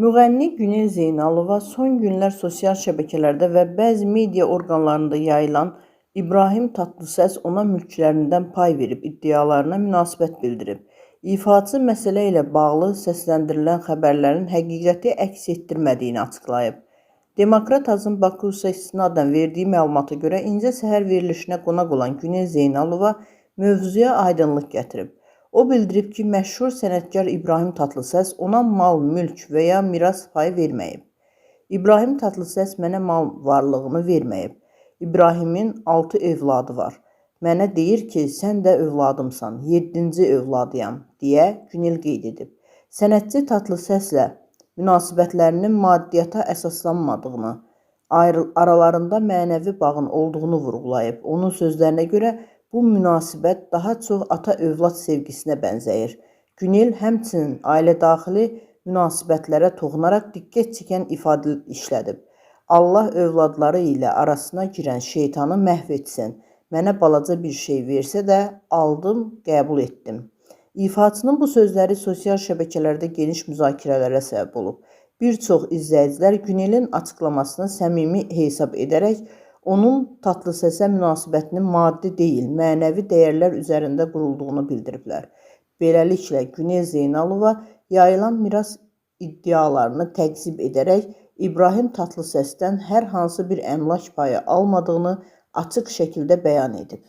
Müğənni Günel Zeynalova son günlər sosial şəbəkələrdə və bəzi media orqanlarında yayılan İbrahim Tatlıses ona mülklərindən pay verib iddialarına münasibət bildirib. İfaçı məsələ ilə bağlı səsləndirilən xəbərlərin həqiqəti əks etdirmədiyini açıqlayıb. Demokrat Azın Bakusa istinadən verdiyi məlumata görə İncə Səhər verilişinə qonaq olan Günel Zeynalova mövzuya aydınlıq gətirib. O bildirib ki, məşhur sənətkar İbrahim Tatlıses ona mal, mülk və ya miras payı verməyib. İbrahim Tatlıses mənə mal varlığını verməyib. İbrahimin 6 övladı var. Mənə deyir ki, sən də övladımsan, 7-ci övladıyam, deyə Günel qeyd edib. Sənətçi Tatlıseslə münasibətlərinin maddiyyata əsaslanmadığını, aralarında mənəvi bağın olduğunu vurğulayıb. Onun sözlərinə görə, bu münasibət daha çox ata-övlad sevgisinə bənzəyir. Günel həmçinin ailə-daxili münasibətlərə toxunaraq diqqət çəkən ifadə işlədib. Allah övladları ilə arasına girən şeytanı məhv etsin. Mənə balaca bir şey versə də aldım, qəbul etdim. İfaçının bu sözləri sosial şəbəkələrdə geniş müzakirələrə səbəb olub. Bir çox izləyicilər Günelin açıqlamasını səmimi hesab edərək, onun Tatlısesə münasibətinin maddi deyil, mənəvi dəyərlər üzərində qurulduğunu bildiriblər. Beləliklə, Günel Zeynalova yayılan miras iddialarını təkzib edərək, İbrahim Tatlısesdən hər hansı bir əmlak payı almadığını açıq şəkildə bəyan edib.